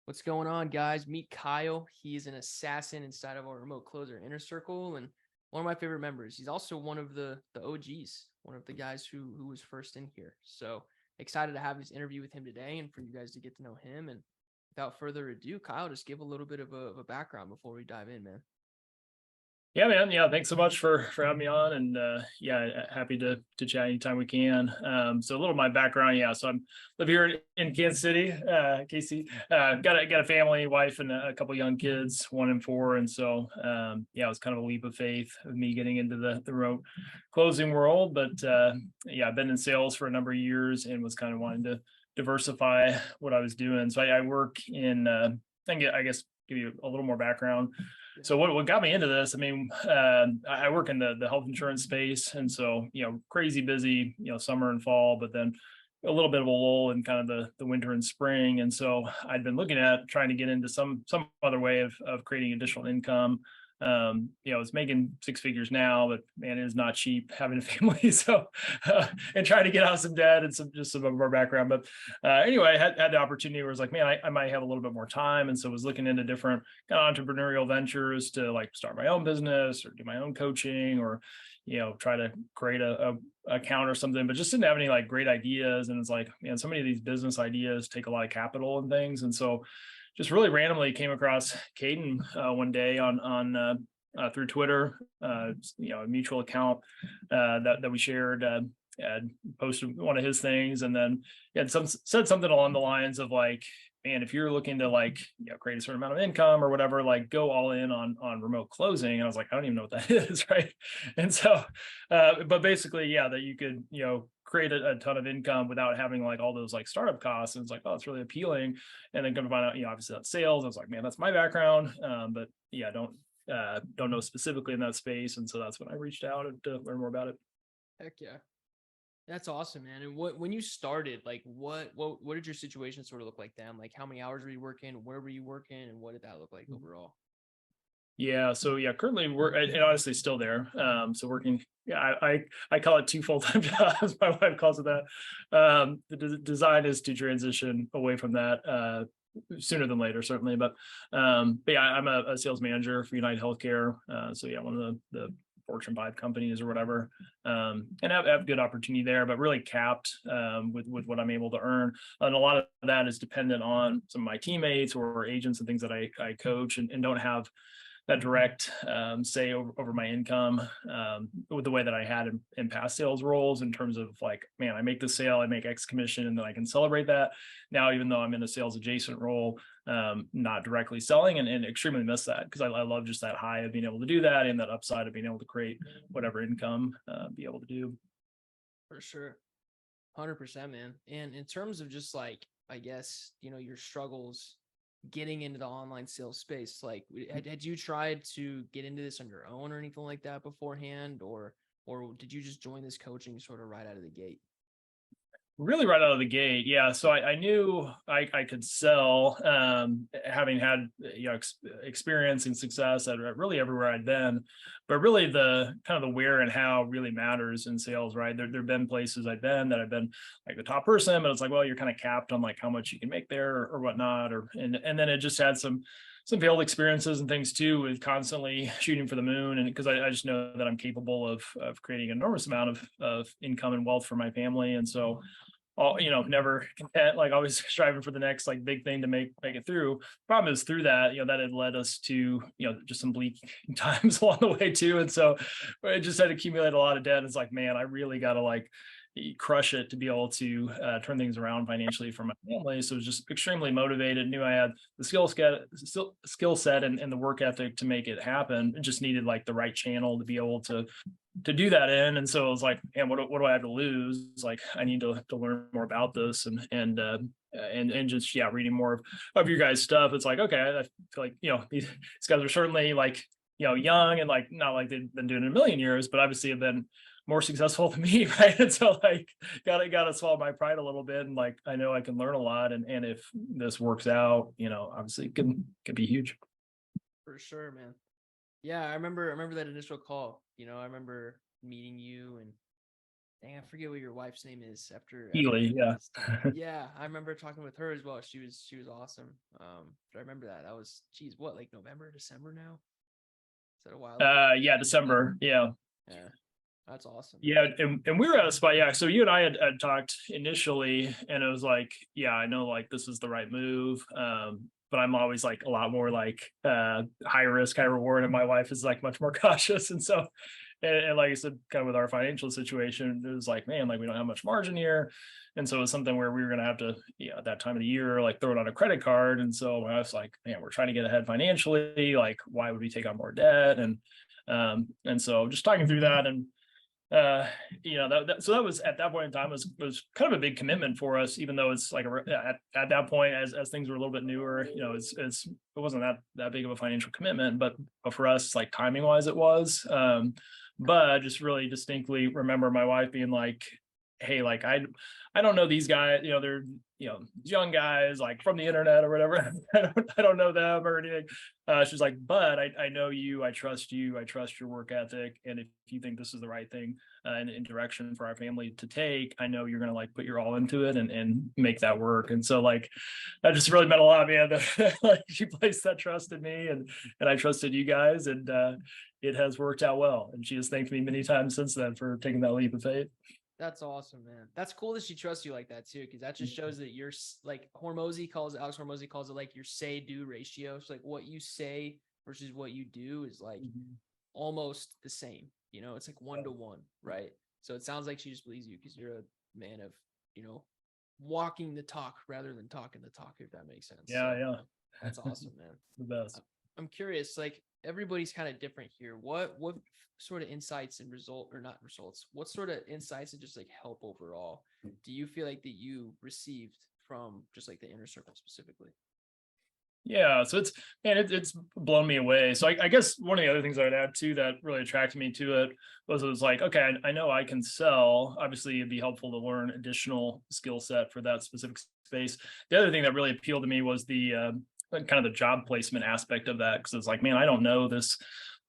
What's going on, guys? Meet Kyle. He is an assassin inside of our remote closer inner circle and one of my favorite members. He's also one of the OGs, one of the guys who was first in here. So excited to have this interview with him today and for you guys to get to know him. And without further ado, Kyle, just give a little bit of a background before we dive in, man. Yeah, man. Yeah, thanks so much for having me on, and happy to chat anytime we can. So a little of my background, yeah. So I'm live here in Kansas City, KC. Got a family, wife, and a couple young kids, 1 and 4, and so yeah, it was kind of a leap of faith of me getting into the remote closing world. But yeah, I've been in sales for a number of years and was kind of wanting to diversify what I was doing. So I work in, I guess give you a little more background. Yeah. So what got me into this? I mean, I work in the health insurance space, and so crazy busy, summer and fall, but then a little bit of a lull in kind of the winter and spring. And so I'd been looking at trying to get into some other way of creating additional income. It's making 6 figures now, but man, it is not cheap having a family. So and trying to get out some debt and some of our background. But anyway, I had the opportunity where I was like, man, I might have a little bit more time, and so was looking into different kind of entrepreneurial ventures to like start my own business or do my own coaching or try to create a account or something, but just didn't have any like great ideas. And it's like, man, so many of these business ideas take a lot of capital and things. And so just really randomly came across Caden one day on through Twitter, a mutual account that we shared. Had posted one of his things, and then he had said something along the lines of like, man, if you're looking to like create a certain amount of income or whatever, like go all in on remote closing. And I was like, I don't even know what that is, right? And so but basically, yeah, that you could create a ton of income without having like all those like startup costs. And it's like, oh, it's really appealing. And then come to find out, obviously that's sales. I was like, man, that's my background. But yeah, don't know specifically in that space. And so that's when I reached out to learn more about it. Heck yeah. That's awesome, man. And when you started, like what did your situation sort of look like then? Like how many hours were you working? Where were you working? And what did that look like overall? Yeah, so yeah, currently we're and honestly still there. So working, yeah, I call it two full-time jobs. My wife calls it that. The design is to transition away from that sooner than later, certainly. But yeah, I'm a sales manager for United Healthcare. So yeah, one of the Fortune 5 companies or whatever, and have good opportunity there, but really capped with what I'm able to earn. And a lot of that is dependent on some of my teammates or agents and things that I coach and don't have that direct say over my income with the way that I had in past sales roles in terms of like, man, I make the sale, I make X commission, and then I can celebrate that. Now, even though I'm in a sales adjacent role, not directly selling and extremely miss that because I love just that high of being able to do that and that upside of being able to create whatever income, be able to do. For sure. 100%, man. And in terms of just like, I guess, your struggles getting into the online sales space, like had you tried to get into this on your own or anything like that beforehand, or did you just join this coaching sort of right out of the gate? Really right out of the gate, yeah. So I knew I could sell, having had experience and success at really everywhere I'd been, but really the kind of the where and how really matters in sales, right? There've been places I've been that I've been like the top person, but it's like, well, you're kind of capped on like how much you can make there or whatnot, and then it just had some failed experiences and things too with constantly shooting for the moon. And because I just know that I'm capable of creating an enormous amount of income and wealth for my family. And so all never content, like always striving for the next like big thing to make it through. Problem is through that, that had led us to just some bleak times along the way too. And so it just had accumulated a lot of debt. It's like, man, I really gotta like crush it to be able to turn things around financially for my family. So it was just extremely motivated, knew I had the skill set and the work ethic to make it happen. It just needed like the right channel to be able to do that in. And so it was like, man, what do I have to lose? Like, I need to learn more about this and just, yeah, reading more of your guys' stuff. It's like, okay, I feel like, these guys are certainly like, young and like, not like they've been doing it a million years, but obviously have been more successful than me. Right. And so like, gotta swallow my pride a little bit. And like, I know I can learn a lot. And if this works out, obviously it can be huge. For sure, man. Yeah, I remember that initial call. I remember meeting you Dang, I forget what your wife's name is after Healy, you yeah. guys. Yeah, I remember talking with her as well. She was awesome. I remember that. That was, geez, what, like November, December now? Is that a while ago? Yeah, December. Yeah. Yeah, that's awesome, man. Yeah, and we were at a spot. Yeah, so you and I had talked initially, and it was like, yeah, I know like this is the right move. But I'm always like a lot more like high risk, high reward, and my wife is like much more cautious. And so, and like I said, kind of with our financial situation, it was like, man, like we don't have much margin here, and so it was something where we were gonna have to, at that time of the year, like throw it on a credit card. And so I was like, man, we're trying to get ahead financially. Like, why would we take on more debt? And so just talking through that, and uh so that was, at that point in time, was kind of a big commitment for us, even though it's like at that point, as things were a little bit newer, it wasn't that big of a financial commitment, but for us, like timing wise, it was. But I just really distinctly remember my wife being like, hey, like I don't know these guys, they're young guys like from the internet or whatever. I don't know them or anything. She's like, but I know you, I trust your work ethic, and if you think this is the right thing in direction for our family to take, I know you're gonna like put your all into it and make that work. And so like that just really meant a lot, man. That like she placed that trust in me, and I trusted you guys, and it has worked out well. And she has thanked me many times since then for taking that leap of faith. That's awesome, man. That's cool that she trusts you like that too, because that just shows that you're like Alex Hormozy calls it like your say do ratio. So like what you say versus what you do is like almost the same. It's like 1-to-1, right? So it sounds like she just believes you because you're a man of, walking the talk rather than talking the talk, if that makes sense. Yeah, So yeah. that's awesome, man. The best. I'm curious, like everybody's kind of different here. What sort of insights and what sort of insights and just like help overall do you feel like that you received from just like the inner circle specifically? Yeah, so it's blown me away. So I guess one of the other things I'd add too that really attracted me to it was like, okay, I know I can sell. Obviously, it'd be helpful to learn additional skill set for that specific space. The other thing that really appealed to me was the kind of the job placement aspect of that, because it's like, man, I don't know this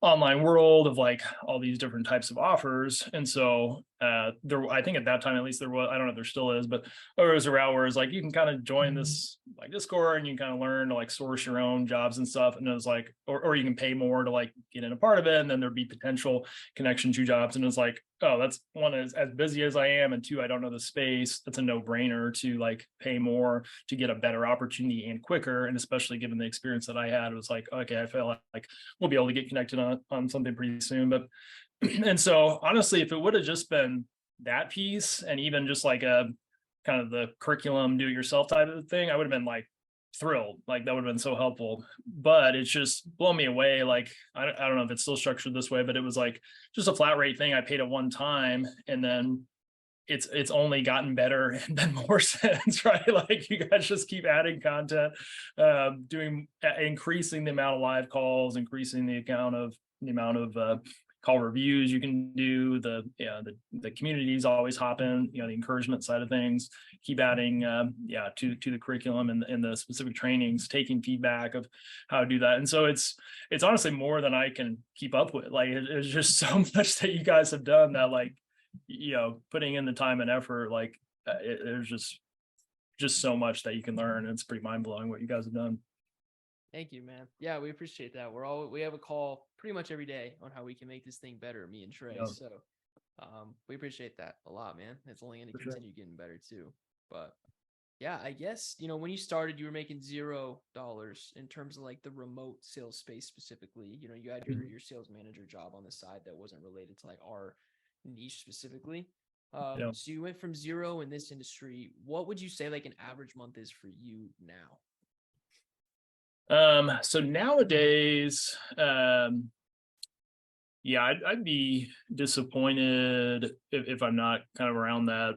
online world of like all these different types of offers. And so I think at that time, at least there was, I don't know if there still is, but there was a route where it's like you can kind of join this like Discord, and you can kind of learn to like source your own jobs and stuff. And it was like, or you can pay more to like get in a part of it, and then there'd be potential connection to jobs. And it's like, oh, that's one, as busy as I am, and two, I don't know the space. That's a no-brainer to like pay more to get a better opportunity and quicker. And especially given the experience that I had, it was like, okay, I feel like we'll be able to get connected on something pretty soon. But and so honestly, if it would have just been that piece, and even just like a kind of the curriculum do it yourself type of thing, I would have been like thrilled. Like that would have been so helpful. But it's just blown me away. Like I don't know if it's still structured this way, but it was like just a flat rate thing. I paid it one time, and then it's only gotten better and been more since, right? Like you guys just keep adding content, increasing the amount of live calls, increasing the amount of call reviews you can do. The community's always hopping, the encouragement side of things, keep adding to the curriculum and the specific trainings, taking feedback of how to do that. And so it's honestly more than I can keep up with. Like it's just so much that you guys have done that, like, putting in the time and effort, like there's just so much that you can learn. It's pretty mind-blowing what you guys have done. Thank you, man. Yeah, we appreciate that. We have a call pretty much every day on how we can make this thing better, me and Trey. Yeah. So we appreciate that a lot, man. It's only going to continue getting better too. But yeah, I guess, when you started, you were making $0 in terms of like the remote sales space specifically. You had your sales manager job on the side that wasn't related to like our niche specifically. So you went from 0 in this industry. What would you say like an average month is for you now? So nowadays, I'd be disappointed if I'm not kind of around that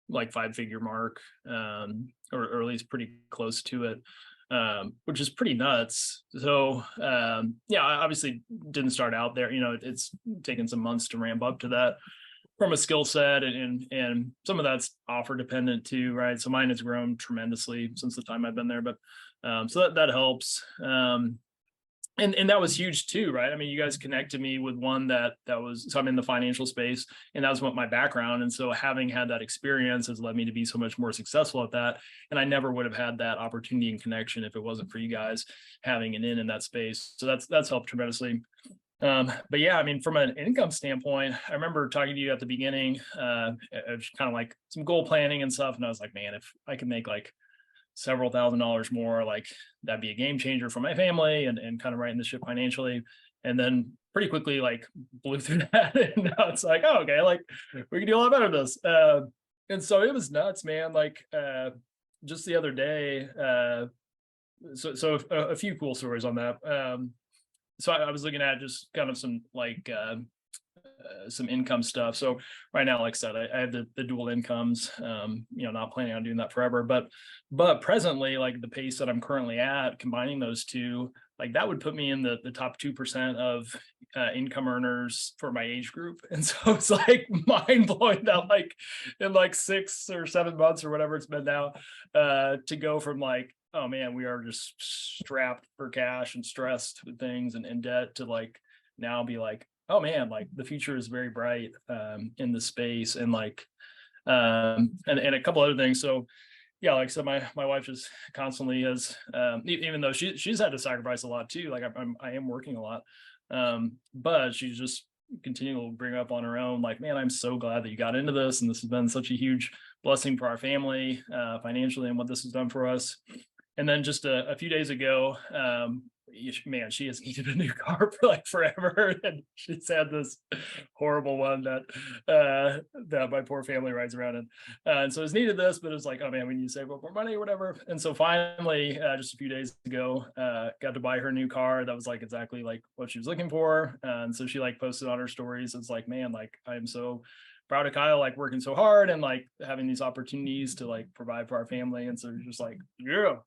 like 5-figure mark, or at least pretty close to it, which is pretty nuts. So I obviously didn't start out there. It's taken some months to ramp up to that from a skill set, and some of that's offer dependent too, right? So mine has grown tremendously since the time I've been there, but so that helps. and that was huge too, right? I mean, you guys connected me with one that was, so I'm in the financial space, and that was what my background. And so having had that experience has led me to be so much more successful at that. And I never would have had that opportunity and connection if it wasn't for you guys having an in that space. So that's helped tremendously. But yeah, I mean, from an income standpoint, I remember talking to you at the beginning, of kind of like some goal planning and stuff. And I was like, man, if I could make like several $1,000s more, like that'd be a game changer for my family and kind of right in the ship financially. And then pretty quickly, like blew through that. And now it's like, oh, okay, like we can do a lot better than this. And so it was nuts, man. Like just the other day, so a few cool stories on that. So I was looking at just kind of some like some income stuff. So right now, like I said, I have the dual incomes. Not planning on doing that forever, but presently, like the pace that I'm currently at, combining those two, like that would put me in the top 2% of income earners for my age group. And so it's like mind blowing that like in like 6 or 7 months or whatever it's been now, to go from like, oh man, we are just strapped for cash and stressed with things and debt, to like now be like, oh man, like the future is very bright in the space, and like and a couple other things. So yeah, like so my wife just constantly has even though she's had to sacrifice a lot too. Like I am working a lot, but she's just continuing to bring up on her own. Like, man, I'm so glad that you got into this, and this has been such a huge blessing for our family financially, and what this has done for us. And then just a few days ago, man, she has needed a new car for like forever, and she's had this horrible one that my poor family rides around in. And so it's needed this, but it's like, oh man, we need to save up more money or whatever. And so finally, just a few days ago, got to buy her a new car that was like exactly like what she was looking for. And so she like posted on her stories. It's like, man, like I am so proud of Kyle, like working so hard and like having these opportunities to like provide for our family. And so just like, yeah,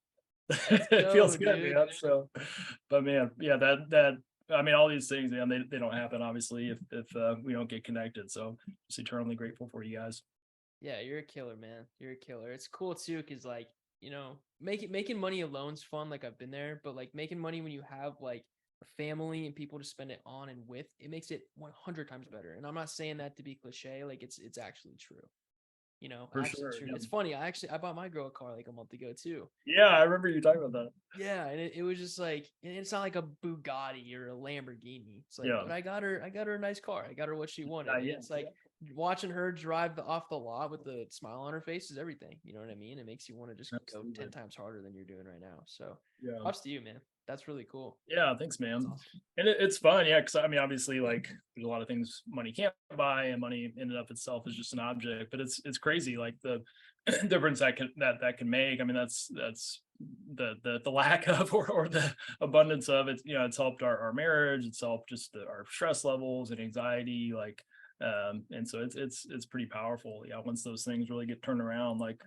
Let's it feels go, good, dude. man. So, but man, yeah, that I mean, all these things, man, they don't happen obviously if we don't get connected. So just eternally grateful for you guys. Yeah, you're a killer, man. You're a killer. It's cool too, cause like, making money alone's fun. Like I've been there, but like making money when you have like a family and people to spend it on and with, it makes it 100 times better. And I'm not saying that to be cliche. Like it's actually true. For Actually sure. true. Yeah. It's funny. I bought my girl a car like a month ago too. Yeah, I remember you talking about that. Yeah, and it was just like, and it's not like a Bugatti or a Lamborghini. It's like, Yeah. but I got her a nice car. I got her what she wanted. And Yeah. it's like watching her drive off the lot with the smile on her face is everything. You know what I mean? It makes you want to just go 10 Absolutely. times harder than you're doing right now. So Yeah. props to you, man. That's really cool. Yeah, thanks, That's man. awesome. And it's fun, yeah, because I mean, obviously, like there's a lot of things money can't buy, and money in and of itself is just an object. But it's crazy, like the difference that can make. I mean, that's the lack of or the abundance of it. It's helped our marriage. It's helped just our stress levels and anxiety, like. And so it's pretty powerful. Yeah, once those things really get turned around, like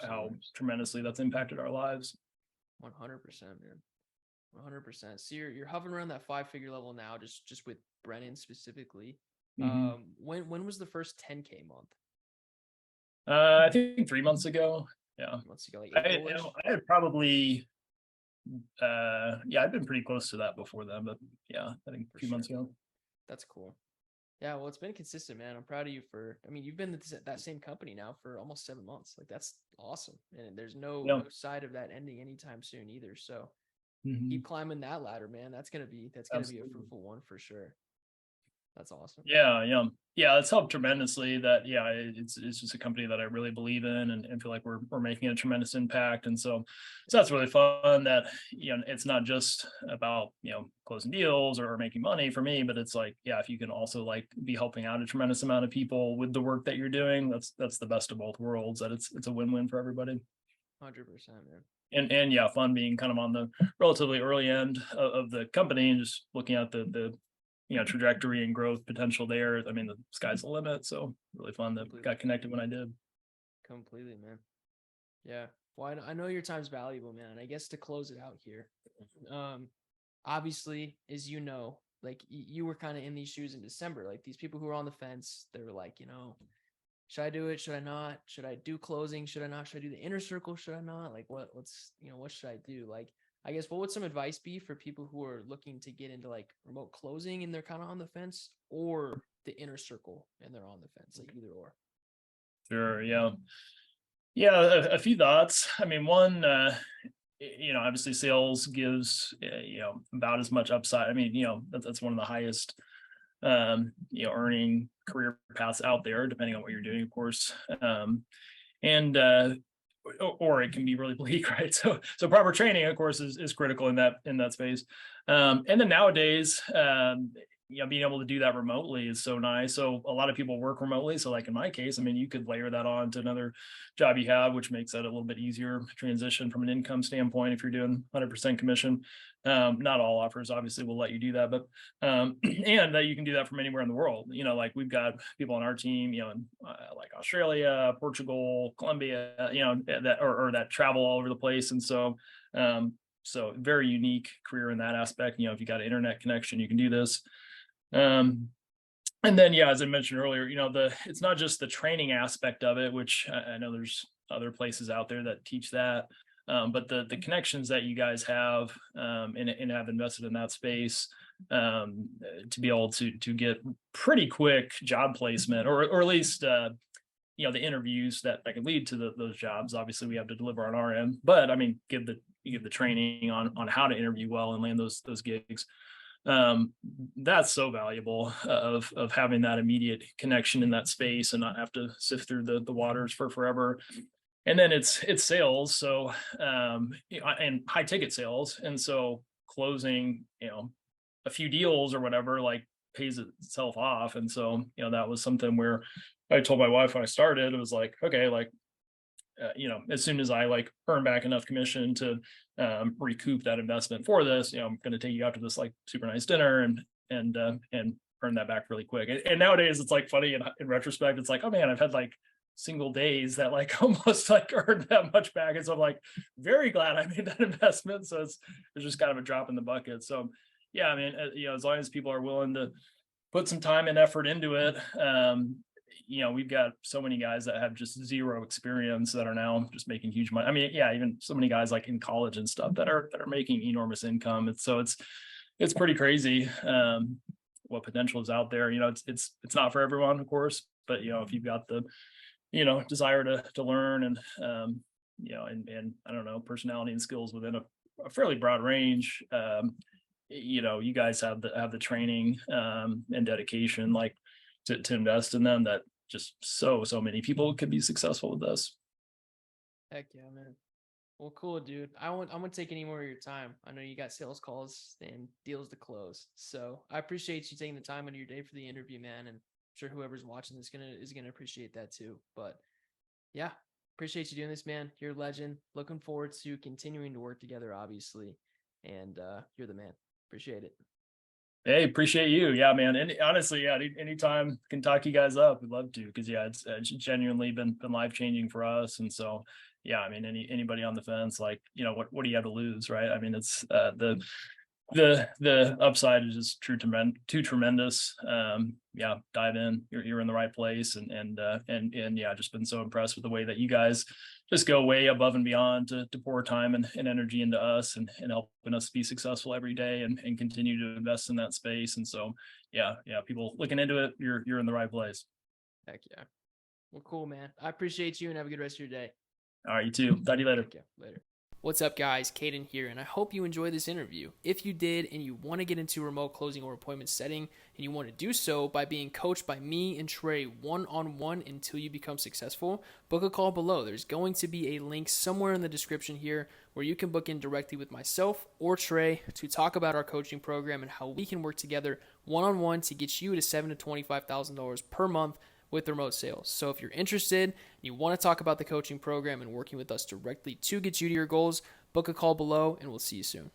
how Absolutely. tremendously that's impacted our lives. 100%, man. 100%. So you're hovering around that 5-figure level now, just with Brennan specifically. Mhm. When was the first 10K month? I think 3 months ago. Yeah. Months ago, like I April-ish? I had probably yeah, I've been pretty close to that before then, but yeah, I think a For few months sure. ago. That's cool. Yeah, well, it's been consistent, man. I'm proud of you for. I mean, you've been at that same company now for almost 7 months. Like that's awesome, and there's no Yeah. no side of that ending anytime soon either. So keep Mhm. climbing that ladder, man. That's gonna be a Absolutely. fruitful one for sure. That's awesome. Yeah, it's helped tremendously. That yeah, it's just a company that I really believe in, and feel like we're making a tremendous impact. And so that's really fun. That it's not just about closing deals or making money for me, but it's like, yeah, if you can also like be helping out a tremendous amount of people with the work that you're doing, that's the best of both worlds. That it's a win-win for everybody. 100%, man. And yeah, fun being kind of on the relatively early end of the company and just looking at the trajectory and growth potential there. I mean, the sky's the limit. So really fun that Completely, got connected when I did. completely, man. Yeah. Well, I know your time's valuable, man. I guess to close it out here, um, obviously, as you know, like you were kind of in these shoes in December. Like these people who were on the fence, they were like, should I do it? Should I not? Should I do closing? Should I not? Should I do the inner circle? Should I not? Like what should I do? Like I guess what would some advice be for people who are looking to get into like remote closing and they're kind of on the fence, or the inner circle and they're on the fence, like either or? Sure. Yeah. Yeah. A few thoughts. I mean, one, obviously sales gives, about as much upside. I mean, that's one of the highest, earning career paths out there, depending on what you're doing, of course. And or it can be really bleak, right? So proper training, of course, is critical in that space. And then nowadays, being able to do that remotely is so nice. So a lot of people work remotely. So like in my case, I mean, you could layer that on to another job you have, which makes that a little bit easier transition from an income standpoint if you're doing 100% commission. Not all offers obviously will let you do that, but and that you can do that from anywhere in the world. Like we've got people on our team, in like Australia, Portugal, Colombia, that or that travel all over the place, and so very unique career in that aspect. If you got an internet connection, you can do this. Um, and then, yeah, as I mentioned earlier, it's not just the training aspect of it, which I know there's other places out there that teach that, but the connections that you guys have, and have invested in that space, to be able to get pretty quick job placement, or at least the interviews that could lead to those jobs. Obviously, we have to deliver on our end, but I mean, give the training on how to interview well and land those gigs. That's so valuable, of having that immediate connection in that space and not have to sift through the waters for forever. And then it's sales, so and high ticket sales, and so closing a few deals or whatever like pays itself off. And so that was something where I told my wife when I started, it was like, okay, like as soon as I like earn back enough commission to recoup that investment for this, I'm going to take you out to this like super nice dinner and earn that back really quick. And nowadays it's like funny in retrospect, it's like, oh man, I've had like single days that like almost like earned that much back. And so I'm like very glad I made that investment. So it's just kind of a drop in the bucket. So yeah, I mean, as long as people are willing to put some time and effort into it, we've got so many guys that have just zero experience that are now just making huge money. I mean, yeah, even so many guys like in college and stuff that are making enormous income. And so it's pretty crazy, what potential is out there. It's not for everyone, of course, but if you've got the desire to learn and and I don't know, personality and skills within a fairly broad range, you guys have the training and dedication like to invest in them, that just so many people could be successful with this. Heck yeah, man. Well, cool, dude. I won't take any more of your time. I know you got sales calls and deals to close. So I appreciate you taking the time out of your day for the interview, man. And I'm sure whoever's watching this is gonna appreciate that too. But yeah, appreciate you doing this, man. You're a legend. Looking forward to continuing to work together, obviously. And you're the man. Appreciate it. Hey, appreciate you. Yeah, man. And honestly, yeah, anytime can talk you guys up, we'd love to, because yeah, it's genuinely been life changing for us. And so, yeah, I mean, anybody on the fence, like, what do you have to lose, right? I mean, it's the upside is just too tremendous. Yeah, dive in. You're in the right place, and yeah, just been so impressed with the way that you guys just go way above and beyond to pour time and energy into us, and helping us be successful every day, and continue to invest in that space. And so yeah, people looking into it, you're in the right place. Heck yeah. Well, cool, man. I appreciate you and have a good rest of your day. All right, you too. Talk to you later. Heck yeah. Later. What's up, guys? Caden here, and I hope you enjoyed this interview. If you did and you want to get into remote closing or appointment setting, and you want to do so by being coached by me and Trey one-on-one until you become successful, book a call below. There's going to be a link somewhere in the description here where you can book in directly with myself or Trey to talk about our coaching program and how we can work together one-on-one to get you to $7,000 to $25,000 per month with remote sales. So if you're interested, you want to talk about the coaching program and working with us directly to get you to your goals, book a call below, and we'll see you soon.